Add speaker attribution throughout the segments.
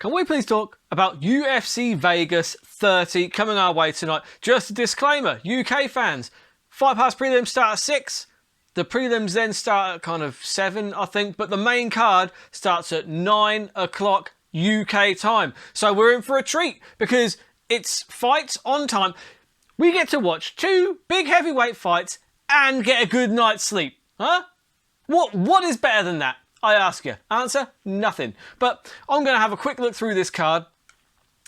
Speaker 1: Can we please talk about UFC Vegas 30 coming our way tonight? Just a disclaimer, UK fans, Fight Pass prelims start at 6. The prelims then start at kind of 7, I think, but the main card starts at 9 o'clock UK time. So we're in for a treat because it's fights on time. We get to watch 2 big heavyweight fights and get a good night's sleep. Huh? What is better than that? I ask you. Answer? Nothing. But I'm going to have a quick look through this card.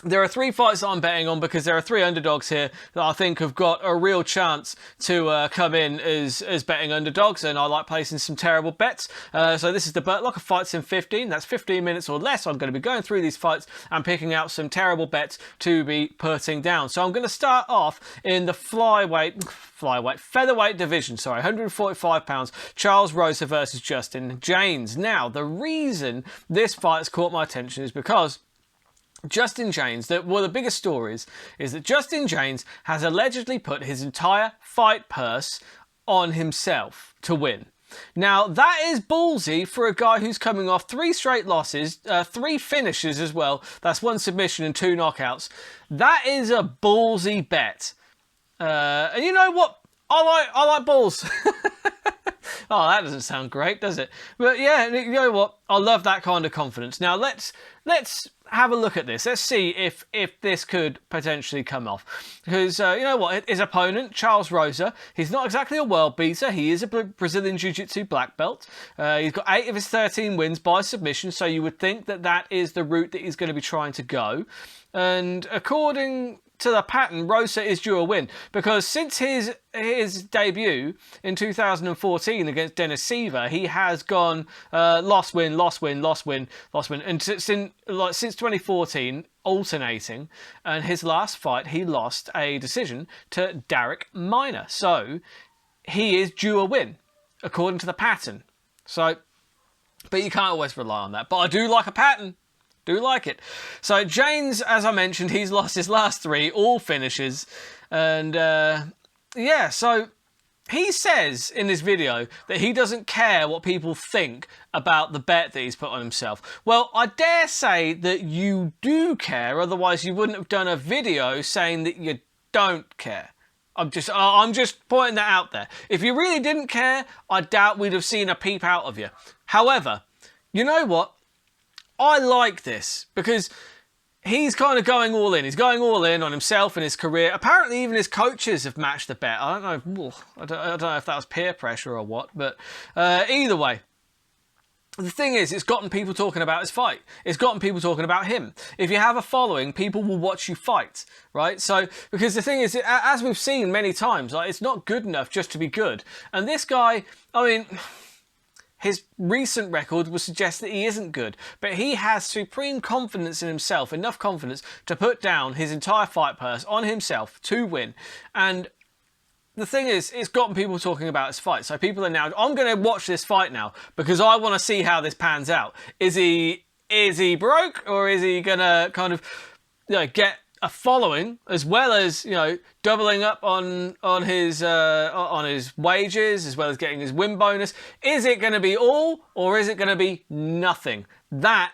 Speaker 1: There are 3 fights that I'm betting on because there are 3 underdogs here that I think have got a real chance to come in as betting underdogs, and I like placing some terrible bets. So this is the Burt Locker Fights in 15. That's 15 minutes or less. I'm going to be going through these fights and picking out some terrible bets to be putting down. So I'm going to start off in the featherweight division, 145 pounds, Charles Rosa versus Justin James. Now, the reason this fight has caught my attention is because Justin James, one of the biggest stories is that Justin James has allegedly put his entire fight purse on himself to win. Now, that is ballsy for a guy who's coming off 3 straight losses, 3 finishes as well. That's 1 submission and 2 knockouts. That is a ballsy bet. And you know what? I like balls. Oh, that doesn't sound great, does it? But yeah, you know what? I love that kind of confidence. Now let's have a look at this. Let's see if this could potentially come off. Because you know what? His opponent, Charles Rosa, he's not exactly a world beater. He is a Brazilian Jiu-Jitsu black belt. He's got 8 of his 13 wins by submission, so you would think that that is the route that he's going to be trying to go. And according to the pattern, Rosa is due a win because since his debut in 2014 against Dennis Seaver, he has gone loss win, and since 2014 alternating. And his last fight, he lost a decision to Derek Minor, so he is due a win according to the pattern. So, but you can't always rely on that. But I do like a pattern. Do like it. So James, as I mentioned, he's lost his last 3, all finishes. And yeah, so he says in this video that he doesn't care what people think about the bet that he's put on himself. Well, I dare say that you do care, otherwise you wouldn't have done a video saying that you don't care. I'm just pointing that out there. If you really didn't care, I doubt we'd have seen a peep out of you. However, you know what? I like this because he's kind of going all in. He's going all in on himself and his career. Apparently, even his coaches have matched the bet. I don't know. I don't know if that was peer pressure or what, but either way. The thing is, it's gotten people talking about his fight. It's gotten people talking about him. If you have a following, people will watch you fight, right? So, because the thing is, as we've seen many times, like, it's not good enough just to be good. And this guy, I mean, his recent record would suggest that he isn't good, but he has supreme confidence in himself, enough confidence to put down his entire fight purse on himself to win. And the thing is, it's gotten people talking about his fight. So people are now, I'm going to watch this fight now because I want to see how this pans out. Is he broke, or is he going to kind of, you know, get a following as well as, you know, doubling up on his wages as well as getting his win bonus? Is it going to be all, or is it going to be nothing? That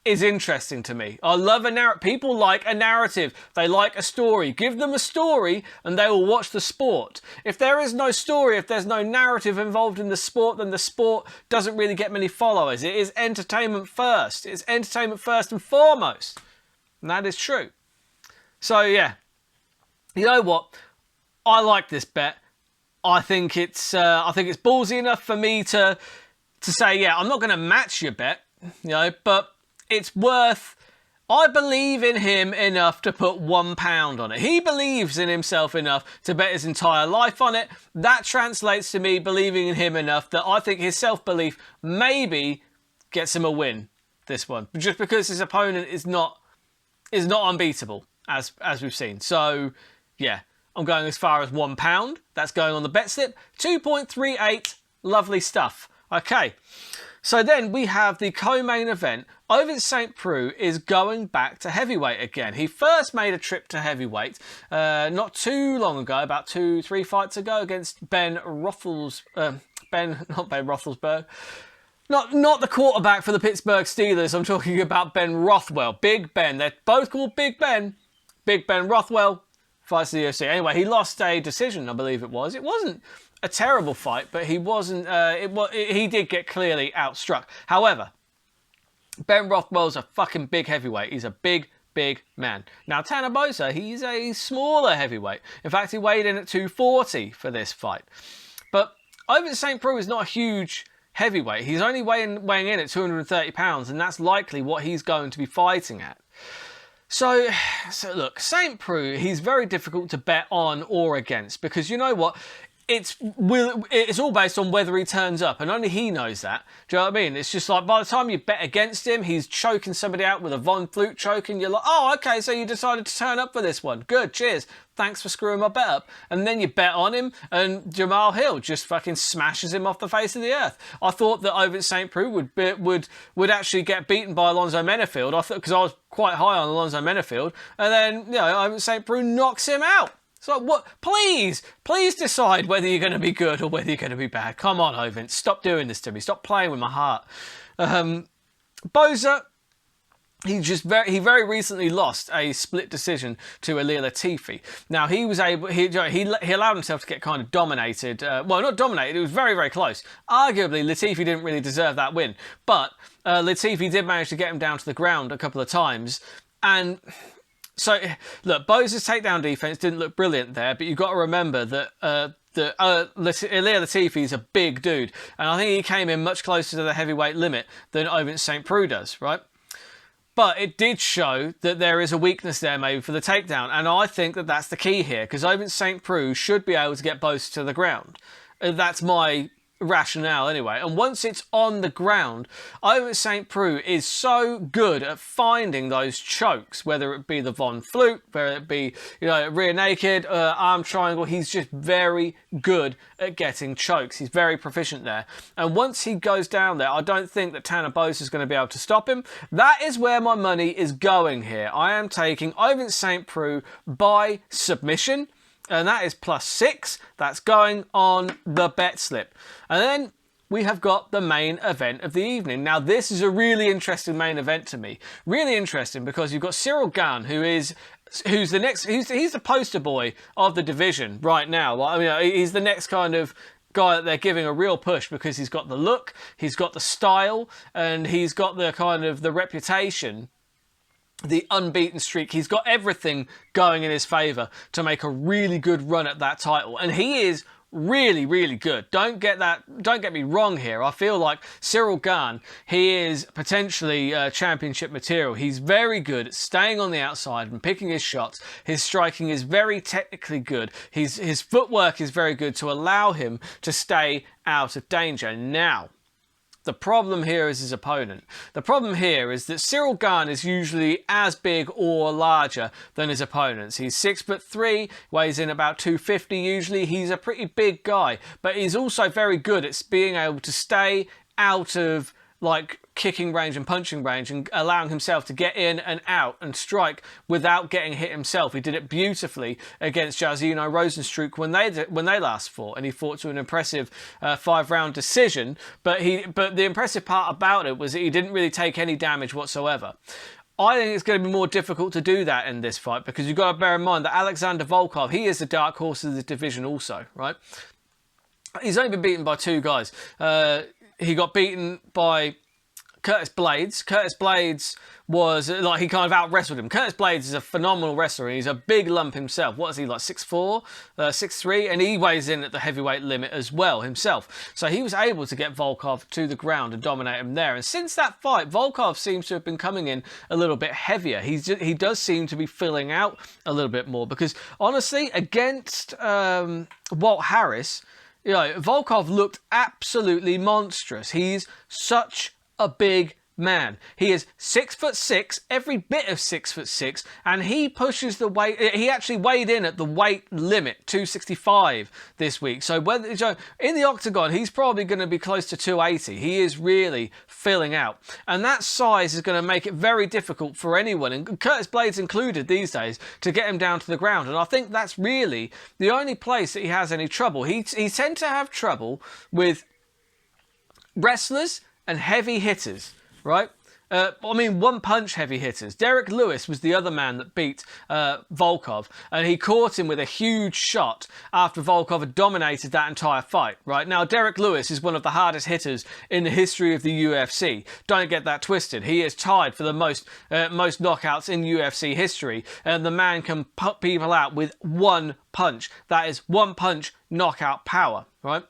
Speaker 1: is interesting to me. I love a narrative. People like a narrative. They like a story. Give them a story and they will watch the sport. If there is no story, if there's no narrative involved in the sport, then the sport doesn't really get many followers. It is entertainment first. It's entertainment first and foremost. And that is true. So yeah, you know what? I like this bet. I think it's ballsy enough for me to say, yeah, I'm not going to match your bet, you know, but it's worth. I believe in him enough to put £1 on it. He believes in himself enough to bet his entire life on it. That translates to me believing in him enough that I think his self-belief maybe gets him a win. This one, just because his opponent is not unbeatable. As we've seen. So, yeah, I'm going as far as £1. That's going on the bet slip. 2.38, lovely stuff. Okay, so then we have the co-main event. Ovince St. Preux is going back to heavyweight again. He first made a trip to heavyweight not too long ago, about 2-3 fights ago, against Ben Roethlisberger. not the quarterback for the Pittsburgh Steelers. I'm talking about Ben Rothwell. Big Ben. They're both called Big Ben. Big Ben Rothwell fights the UFC. Anyway, he lost a decision, I believe it was. It wasn't a terrible fight, but he wasn't. He did get clearly outstruck. However, Ben Rothwell's a fucking big heavyweight. He's a big man. Now, Tanner Boser, he's a smaller heavyweight. In fact, he weighed in at 240 for this fight. But Ovince St. Preux is not a huge heavyweight. He's only weighing in at 230 pounds, and that's likely what he's going to be fighting at. So look, St. Preux, he's very difficult to bet on or against, because you know what? It's all based on whether he turns up, and only he knows that. Do you know what I mean? It's just like by the time you bet against him, he's choking somebody out with a Von Flute choke, and you're like, oh, okay, so you decided to turn up for this one. Good, cheers. Thanks for screwing my bet up. And then you bet on him, and Jamal Hill just fucking smashes him off the face of the earth. I thought that Ovince St. Preux would actually get beaten by Alonzo Menafield. I thought, because I was quite high on Alonzo Menafield, and then Ovince St. Preux knocks him out. So what? Please decide whether you're going to be good or whether you're going to be bad. Come on, Ovince, stop doing this to me. Stop playing with my heart. Boser, he very recently lost a split decision to Ilir Latifi. Now he allowed himself to get kind of dominated. Well, not dominated. It was very close. Arguably, Latifi didn't really deserve that win, but Latifi did manage to get him down to the ground a couple of times. And so, look, Boser's takedown defense didn't look brilliant there, but you've got to remember that Ilir Latifi is a big dude, and I think he came in much closer to the heavyweight limit than Ovince St. Preux does, right? But it did show that there is a weakness there maybe for the takedown, and I think that that's the key here, because Ovince St. Preux should be able to get Boser to the ground. That's my rationale anyway. And once it's on the ground, Ovince St. Preux is so good at finding those chokes, whether it be the Von Flute, whether it be rear naked, arm triangle. He's just very good at getting chokes. He's very proficient there. And once he goes down there, I don't think that Tanner Boser is going to be able to stop him. That is where my money is going here. I am taking Ovince St. Preux by submission, and that is +6. That's going on the bet slip. And then we have got the main event of the evening. Now, this is a really interesting main event to me. Really interesting because you've got Cyril Gane, who's the poster boy of the division right now. I mean, he's the next kind of guy that they're giving a real push because he's got the look, he's got the style, and he's got the kind of the reputation, the unbeaten streak. He's got everything going in his favour to make a really good run at that title. And he is really good. Don't get me wrong here. I feel like Cyril Gane, he is potentially championship material. He's very good at staying on the outside and picking his shots. His striking is very technically good. His footwork is very good to allow him to stay out of danger. Now, the problem here is his opponent. The problem here is that Cyril Gane is usually as big or larger than his opponents. He's 6'3", weighs in about 250 usually. He's a pretty big guy, but he's also very good at being able to stay out of like kicking range and punching range and allowing himself to get in and out and strike without getting hit himself. He did it beautifully against Jairzinho Rozenstruik when they last fought, and he fought to an impressive 5-round decision. But the impressive part about it was that he didn't really take any damage whatsoever. I think it's going to be more difficult to do that in this fight because you've got to bear in mind that Alexander Volkov, he is the dark horse of the division also, right? He's only been beaten by 2 guys. He got beaten by Curtis Blades. Curtis Blades was like, he kind of out-wrestled him. Curtis Blades is a phenomenal wrestler, and he's a big lump himself. What is he, like 6'4", 6'3", and he weighs in at the heavyweight limit as well himself. So he was able to get Volkov to the ground and dominate him there. And since that fight, Volkov seems to have been coming in a little bit heavier. He does seem to be filling out a little bit more because honestly, against Walt Harris, Volkov looked absolutely monstrous. He's such a big man. He is 6'6", every bit of 6'6", and he pushes the weight. He actually weighed in at the weight limit, 265 this week. So in the octagon, he's probably going to be close to 280. He is really filling out, and that size is going to make it very difficult for anyone, and Curtis Blades included these days, to get him down to the ground. And I think that's really the only place that he has any trouble. He tends to have trouble with wrestlers and heavy hitters, right? I mean, one-punch heavy hitters. Derek Lewis was the other man that beat Volkov, and he caught him with a huge shot after Volkov had dominated that entire fight, right? Now, Derek Lewis is one of the hardest hitters in the history of the UFC. Don't get that twisted. He is tied for the most knockouts in UFC history, and the man can put people out with one punch. That is one punch knockout power, right?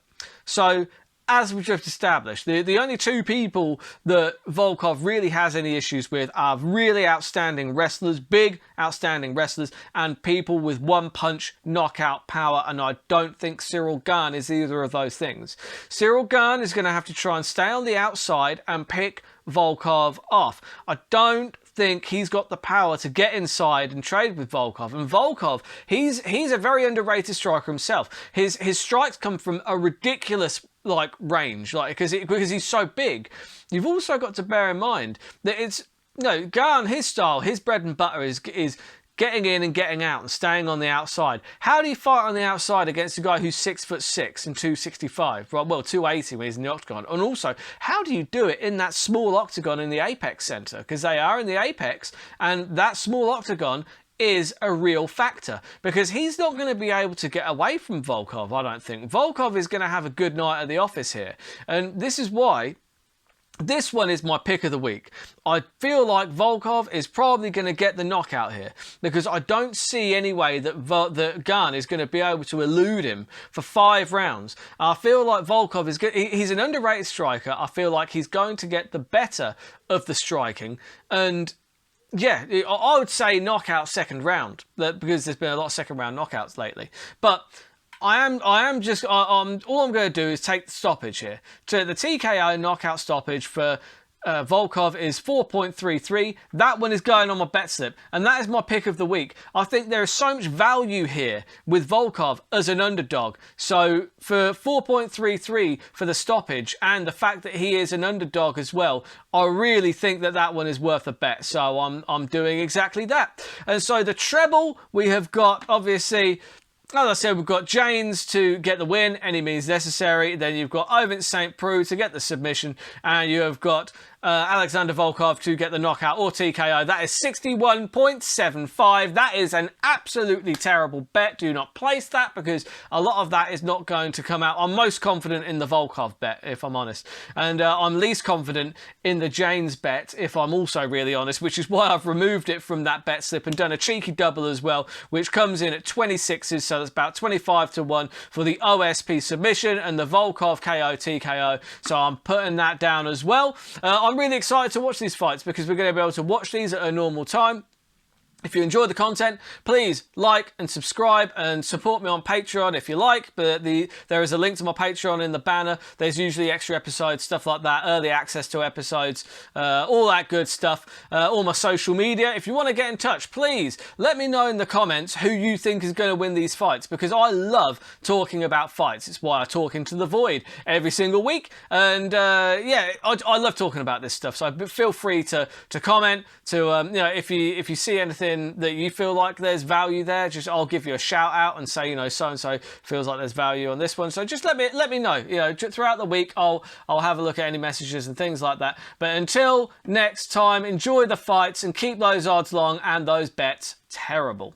Speaker 1: So, as we've just established, the only two people that Volkov really has any issues with are really outstanding wrestlers, big outstanding wrestlers, and people with one-punch knockout power, and I don't think Cyril Gane is either of those things. Cyril Gane is going to have to try and stay on the outside and pick Volkov off. I don't think he's got the power to get inside and trade with Volkov. And Volkov, he's a very underrated striker himself. His strikes come from a ridiculous range, because he's so big. You've also got to bear in mind that it's Gane, his style, his bread and butter is getting in and getting out and staying on the outside. How do you fight on the outside against a guy who's 6'6" and 265? Right, well, 280 when he's in the octagon. And also, how do you do it in that small octagon in the Apex Center? Because they are in the Apex, and that small octagon is a real factor, because he's not going to be able to get away from Volkov, I don't think. Volkov is going to have a good night at the office here. And this is why this one is my pick of the week. I feel like Volkov is probably going to get the knockout here, because I don't see any way that Gane is going to be able to elude him for 5 rounds. I feel like Volkov is good. He's an underrated striker. I feel like he's going to get the better of the striking, and yeah, I would say knockout second round, because there's been a lot of second round knockouts lately. But all I'm going to do is take the stoppage here. So the TKO knockout stoppage for Volkov is 4.33. That one is going on my bet slip, and that is my pick of the week. I think there is so much value here with Volkov as an underdog. So for 4.33 for the stoppage, and the fact that he is an underdog as well, I really think that one is worth a bet. So I'm doing exactly that. And so the treble, we have got, obviously, as I said, we've got James to get the win, any means necessary. Then you've got Ovince St. Preux to get the submission, and you have got Alexander Volkov to get the knockout or TKO. That is 61.75. That is an absolutely terrible bet. Do not place that, because a lot of that is not going to come out. I'm most confident in the Volkov bet, if I'm honest. And I'm least confident in the James bet, if I'm also really honest, which is why I've removed it from that bet slip and done a cheeky double as well, which comes in at 26s, so that's about 25-1 for the OSP submission and the Volkov KO TKO. So I'm putting that down as well. I'm really excited to watch these fights, because we're going to be able to watch these at a normal time. If you enjoyed the content, please like and subscribe and support me on Patreon if you like. But there is a link to my Patreon in the banner. There's usually extra episodes, stuff like that, early access to episodes, all that good stuff. All my social media. If you want to get in touch, please let me know in the comments who you think is going to win these fights, because I love talking about fights. It's why I talk into the void every single week. And yeah, I love talking about this stuff. So feel free to comment. If you see anything that you feel like there's value there, I'll give you a shout out and say, so and so feels like there's value on this one. So just let me know. Throughout the week, I'll have a look at any messages and things like that. But until next time, enjoy the fights and keep those odds long and those bets terrible.